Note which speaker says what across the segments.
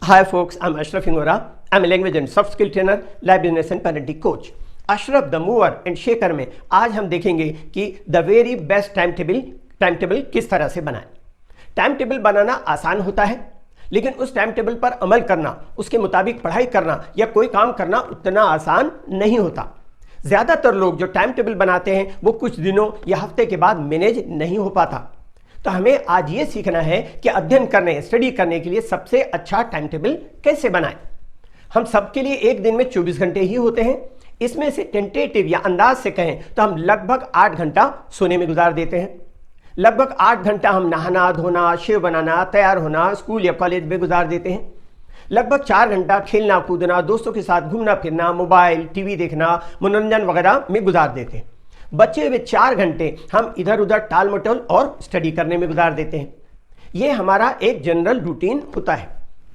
Speaker 1: Hi folks, I'm Ashraf Ingora. I'm a language and soft skill trainer, life business and parenting coach. Ashraf the mover and shaker में आज हम देखेंगे कि the very best time table किस तरह से बनाएं। टाइम टेबल बनाना आसान होता है, लेकिन उस टाइम टेबल पर अमल करना, उसके मुताबिक पढ़ाई करना या कोई काम करना उतना आसान नहीं होता। ज़्यादातर लोग जो टाइम टेबल बनाते हैं वो कुछ दिनों या हफ्ते के बाद मैनेज नहीं हो पाता। तो हमें आज ये सीखना है कि अध्ययन करने, स्टडी करने के लिए सबसे अच्छा टाइम टेबल कैसे बनाएं। हम सबके लिए एक दिन में 24 घंटे ही होते हैं। इसमें से टेंटेटिव या अंदाज से कहें तो हम लगभग 8 घंटा सोने में गुजार देते हैं। लगभग 8 घंटा हम नहाना धोना, शेव बनाना, तैयार होना, स्कूल या कॉलेज में गुजार देते हैं। लगभग 4 घंटा खेलना कूदना, दोस्तों के साथ घूमना फिरना, मोबाइल टीवी देखना, मनोरंजन वगैरह में गुजार देते हैं। बचे हुए 4 घंटे हम इधर उधर टाल मटोल और स्टडी करने में गुजार देते हैं। यह हमारा एक जनरल रूटीन होता है।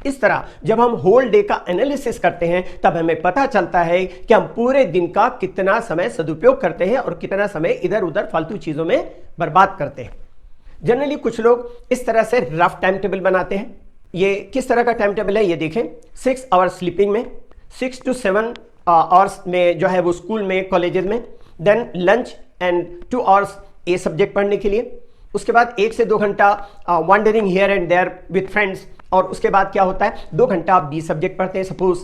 Speaker 1: इस तरह जब हम होल डे का एनालिसिस करते हैं तब हमें पता चलता है कि हम पूरे दिन का कितना समय सदुपयोग करते हैं और कितना समय इधर उधर फालतू चीज़ों में बर्बाद करते हैं। जनरली कुछ लोग इस तरह से रफ टाइम टेबल बनाते हैं। ये किस तरह का टाइम टेबल है ये देखें। 6 आवर्स स्लीपिंग में, 6 to 7 आवर्स में जो है वो स्कूल में, कॉलेजेस में, then lunch and 2 hours a subject पढ़ने के लिए। उसके बाद 1 से 2 घंटा wandering here and there with friends, और उसके बाद क्या होता है 2 घंटा आप बी सब्जेक्ट पढ़ते हैं सपोज।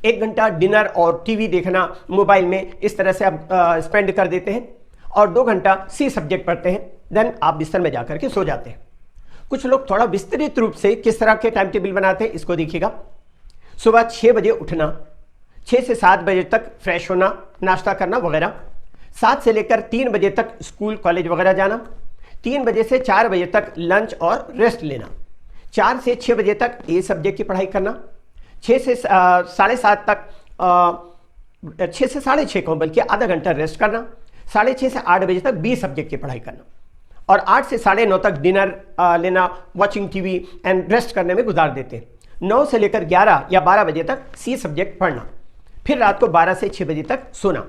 Speaker 1: 1 घंटा डिनर और टीवी देखना मोबाइल में, इस तरह से आप स्पेंड कर देते हैं, और 2 घंटा सी सब्जेक्ट पढ़ते हैं। देन आप बिस्तर में जाकर के सो जाते हैं। कुछ लोग थोड़ा विस्तृत रूप से किस तरह के टाइम टेबल बनाते हैं इसको देखिएगा। सुबह 6 बजे उठना, 6 से 7 बजे तक फ्रेश होना, नाश्ता करना वगैरह। 7 से लेकर 3 बजे तक स्कूल कॉलेज वगैरह जाना। 3 बजे से 4 बजे तक लंच और रेस्ट लेना। 4 से 6 बजे तक ए सब्जेक्ट की पढ़ाई करना। 6 से 7:30 तक 6 से 6:30 को बल्कि आधा घंटा रेस्ट करना। 6:30 से 8 बजे तक बी सब्जेक्ट की पढ़ाई करना, और 8 से 9:30 तक डिनर लेना, वॉचिंग टीवी एंड रेस्ट करने में गुजार देते हैं। 9 से लेकर 11 या 12 बजे तक सी सब्जेक्ट पढ़ना, फिर रात को 12 से 6 बजे तक सोना।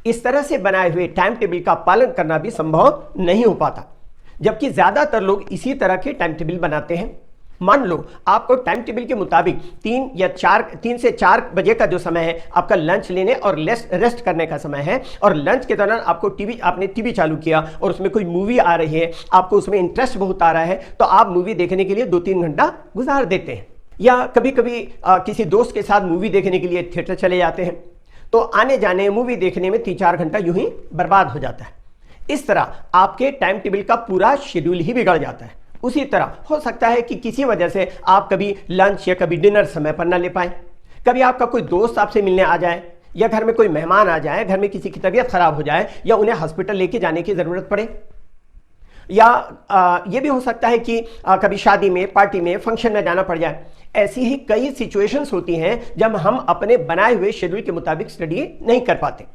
Speaker 1: इस तरह से बनाए हुए टाइम टेबल का पालन करना भी संभव नहीं हो पाता, जबकि ज्यादातर लोग इसी तरह के टाइम टेबल बनाते हैं। मान लो आपको टाइम टेबल के मुताबिक 3 से 4 बजे का जो समय है आपका लंच लेने और रेस्ट करने का समय है, और लंच के दौरान आपने टीवी चालू किया और उसमें कोई मूवी आ रही है, आपको उसमें इंटरेस्ट बहुत आ रहा है, तो आप मूवी देखने के लिए 2-3 घंटा गुजार देते हैं। या कभी कभी किसी दोस्त के साथ मूवी देखने के लिए थिएटर चले जाते हैं, तो आने जाने मूवी देखने में 3-4 घंटा यूं ही बर्बाद हो जाता है। इस तरह आपके टाइम टेबल का पूरा शेड्यूल ही बिगड़ जाता है। उसी तरह हो सकता है कि किसी वजह से आप कभी लंच या कभी डिनर समय पर ना ले पाए, कभी आपका कोई दोस्त आपसे मिलने आ जाए, या घर में कोई मेहमान आ जाए, घर में किसी की तबीयत खराब हो जाए, या उन्हें हॉस्पिटल लेके जाने की जरूरत पड़े, या ये भी हो सकता है कि कभी शादी में, पार्टी में, फंक्शन में जाना पड़ जाए। ऐसी ही कई सिचुएशंस होती हैं जब हम अपने बनाए हुए शेड्यूल के मुताबिक स्टडी नहीं कर पाते।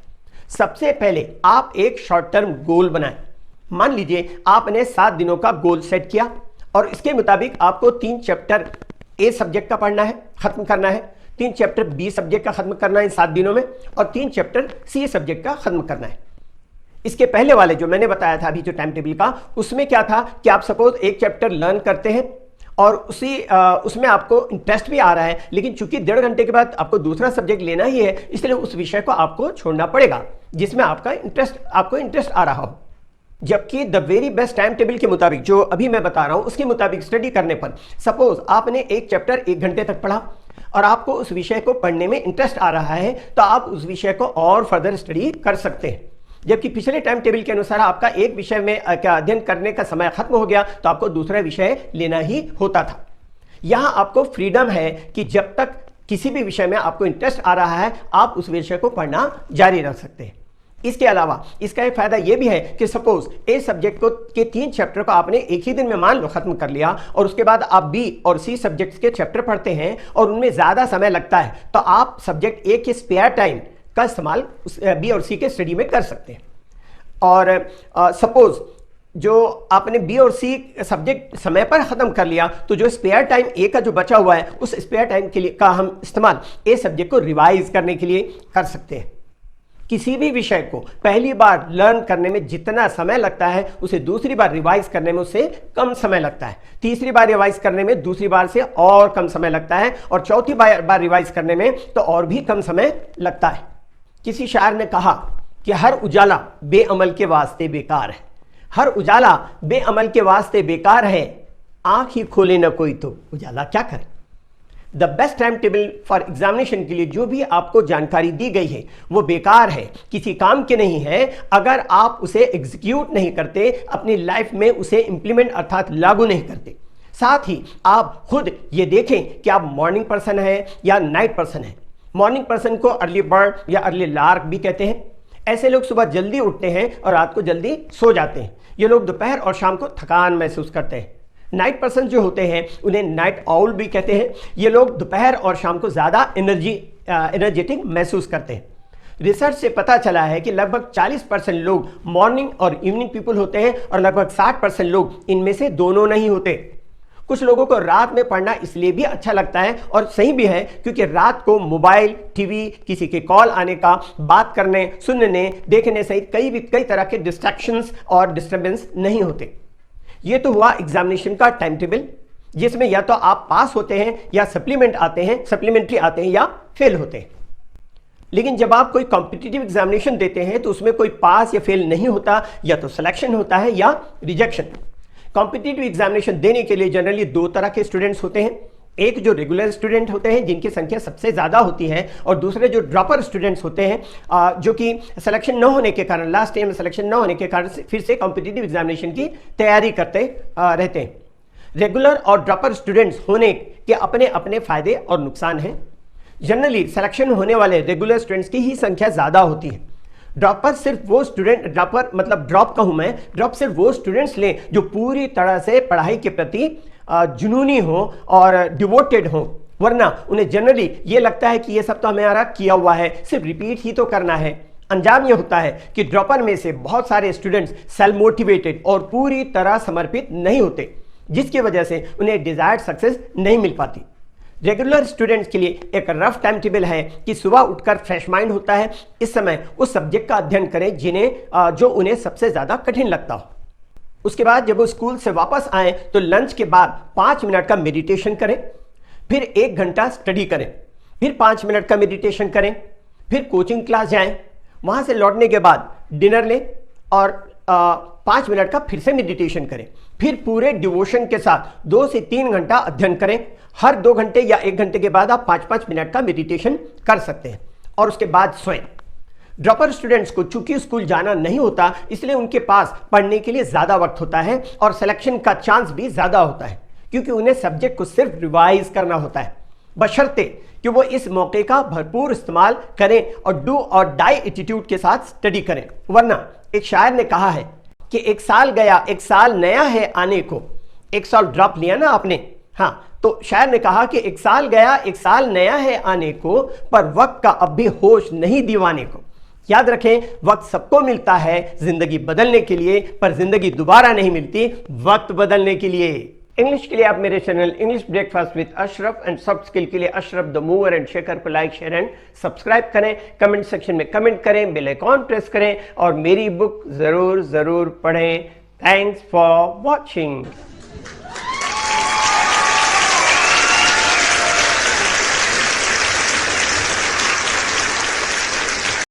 Speaker 1: सबसे पहले आप एक शॉर्ट टर्म गोल बनाएं। मान लीजिए आपने 7 दिनों का गोल सेट किया, और इसके मुताबिक आपको 3 चैप्टर ए सब्जेक्ट का पढ़ना है, खत्म करना है, 3 चैप्टर बी सब्जेक्ट का खत्म करना है इन 7 दिनों में, और 3 चैप्टर सी सब्जेक्ट का खत्म करना है। इसके पहले वाले जो मैंने बताया था अभी जो टाइम टेबल का, उसमें क्या था कि आप सपोज एक चैप्टर लर्न करते हैं और उसमें आपको इंटरेस्ट भी आ रहा है, लेकिन चूंकि 1.5 घंटे के बाद आपको दूसरा सब्जेक्ट लेना ही है, इसलिए उस विषय को आपको छोड़ना पड़ेगा जिसमें आपको इंटरेस्ट आ रहा हो। जबकि the very best time table के मुताबिक जो अभी मैं बता रहा हूं उसके मुताबिक स्टडी करने पर सपोज आपने एक चैप्टर 1 घंटे तक पढ़ा और आपको उस विषय को पढ़ने में इंटरेस्ट आ रहा है, तो आप उस विषय को और फर्दर स्टडी कर सकते हैं। जबकि पिछले टाइम टेबल के अनुसार आपका एक विषय में अध्ययन करने का समय खत्म हो गया तो आपको दूसरा विषय लेना ही होता था। यहां आपको फ्रीडम है कि जब तक किसी भी विषय में आपको इंटरेस्ट आ रहा है आप उस विषय को पढ़ना जारी रख सकते हैं। इसके अलावा इसका एक फायदा यह भी है कि सपोज ए सब्जेक्ट के 3 चैप्टर को आपने एक ही दिन में मान लो खत्म कर लिया, और उसके बाद आप बी और सी सब्जेक्ट्स के चैप्टर पढ़ते हैं और उनमें ज्यादा समय लगता है, तो आप सब्जेक्ट ए के स्पेयर टाइम का इस्तेमाल बी और सी के स्टडी में कर सकते हैं। और सपोज जो आपने बी और सी सब्जेक्ट समय पर खत्म कर लिया, तो जो स्पेयर टाइम ए का जो बचा हुआ है उस स्पेयर टाइम के लिए का हम इस्तेमाल ए सब्जेक्ट को रिवाइज करने के लिए कर सकते हैं। किसी भी विषय को पहली बार लर्न करने में जितना समय लगता है उसे दूसरी बार रिवाइज करने में उससे कम समय लगता है, तीसरी बार रिवाइज करने में दूसरी बार से और कम समय लगता है, और चौथी बार रिवाइज करने में तो और भी कम समय लगता है। किसी शायर ने कहा कि हर उजाला बेअमल के वास्ते बेकार है, हर उजाला बेअमल के वास्ते बेकार है, आंख ही खोले ना कोई तो उजाला क्या करे। The best time table for examination के लिए जो भी आपको जानकारी दी गई है वो बेकार है, किसी काम के नहीं है अगर आप उसे एग्जीक्यूट नहीं करते, अपनी लाइफ में उसे इंप्लीमेंट अर्थात लागू नहीं करते। साथ ही आप खुद ये देखें कि आप मॉर्निंग पर्सन है या नाइट पर्सन है। मॉर्निंग पर्सन को अर्ली बर्ड या अर्ली लार्क भी कहते हैं। ऐसे लोग सुबह जल्दी उठते हैं और रात को जल्दी सो जाते हैं। ये लोग दोपहर और शाम को थकान महसूस करते हैं। नाइट पर्सन जो होते हैं उन्हें नाइट आउल भी कहते हैं। ये लोग दोपहर और शाम को ज़्यादा एनर्जेटिक महसूस करते हैं। रिसर्च से पता चला है कि लगभग 40% लोग मॉर्निंग और इवनिंग पीपल होते हैं और लगभग 60% लोग इनमें से दोनों नहीं होते। कुछ लोगों को रात में पढ़ना इसलिए भी अच्छा लगता है और सही भी है क्योंकि रात को मोबाइल, टीवी, किसी के कॉल आने का, बात करने, सुनने, देखने सहित कई तरह के डिस्ट्रैक्शंस और डिस्टर्बेंस नहीं होते। ये तो हुआ एग्जामिनेशन का टाइम टेबल, जिसमें या तो आप पास होते हैं या सप्लीमेंट्री आते हैं या फेल होते हैं। लेकिन जब आप कोई कॉम्पिटिटिव एग्जामिनेशन देते हैं तो उसमें कोई पास या फेल नहीं होता, या तो सिलेक्शन होता है या रिजेक्शन। कॉम्पिटिटिव एग्जामिनेशन देने के लिए जनरली दो तरह के स्टूडेंट्स होते हैं, एक जो रेगुलर स्टूडेंट होते हैं जिनकी संख्या सबसे ज़्यादा होती है, और दूसरे जो ड्रॉपर स्टूडेंट्स होते हैं जो कि सिलेक्शन न होने के कारण, लास्ट टाइम में सिलेक्शन न होने के कारण फिर से कॉम्पिटिटिव एग्जामिनेशन की तैयारी करते रहते हैं। रेगुलर और ड्रॉपर स्टूडेंट्स होने के अपने अपने फायदे और नुकसान हैं। जनरली सिलेक्शन होने वाले रेगुलर स्टूडेंट्स की ही संख्या ज़्यादा होती है। ड्रॉपर सिर्फ वो स्टूडेंट, ड्रॉपर मतलब ड्रॉप कहूँ मैं, ड्रॉप सिर्फ वो स्टूडेंट्स लें जो पूरी तरह से पढ़ाई के प्रति जुनूनी हो और डिवोटेड हो, वरना उन्हें जनरली ये लगता है कि ये सब तो हमारा किया हुआ है, सिर्फ रिपीट ही तो करना है। अंजाम ये होता है कि ड्रॉपर में से बहुत सारे स्टूडेंट्स सेल्फ मोटिवेटेड और पूरी तरह समर्पित नहीं होते, जिसकी वजह से उन्हें डिजायर्ड सक्सेस नहीं मिल पाती। रेगुलर स्टूडेंट्स के लिए एक रफ टाइम टेबल है कि सुबह उठकर फ्रेश माइंड होता है, इस समय उस सब्जेक्ट का अध्ययन करें जो उन्हें सबसे ज़्यादा कठिन लगता हो। उसके बाद जब वो स्कूल से वापस आए तो लंच के बाद 5 मिनट का मेडिटेशन करें, फिर 1 घंटा स्टडी करें, फिर 5 मिनट का मेडिटेशन करें, फिर कोचिंग क्लास जाएं, वहाँ से लौटने के बाद डिनर लें और 5 मिनट का फिर से मेडिटेशन करें, फिर पूरे डिवोशन के साथ 2 से 3 घंटा अध्ययन करें। हर 2 घंटे या 1 घंटे के बाद आप 5-5 मिनट का मेडिटेशन कर सकते हैं और उसके बाद सोएं। ड्रॉपर स्टूडेंट्स को चूंकि स्कूल जाना नहीं होता, इसलिए उनके पास पढ़ने के लिए ज़्यादा वक्त होता है और सिलेक्शन का चांस भी ज़्यादा होता है, क्योंकि उन्हें सब्जेक्ट को सिर्फ रिवाइज करना होता है, बशर्ते कि वो इस मौके का भरपूर इस्तेमाल करें और डू और डाई एटीट्यूड के साथ स्टडी करें। वरना एक शायर ने कहा है कि 1 साल गया 1 साल नया है आने को। 1 साल ड्रॉप लिया ना आपने, हाँ, तो शायर ने कहा कि 1 साल गया 1 साल नया है आने को, पर वक्त का अब भी होश नहीं दीवाने को। याद रखें, वक्त सबको मिलता है जिंदगी बदलने के लिए, पर जिंदगी दोबारा नहीं मिलती वक्त बदलने के लिए। इंग्लिश के लिए आप मेरे channel English breakfast with Ashraf and soft skill के लिए Ashraf the mover and shaker को लाइक, शेयर एंड सब्सक्राइब करें। कमेंट सेक्शन में कमेंट करें, बेल आइकॉन प्रेस करें और मेरी बुक जरूर पढ़ें। Thanks for watching.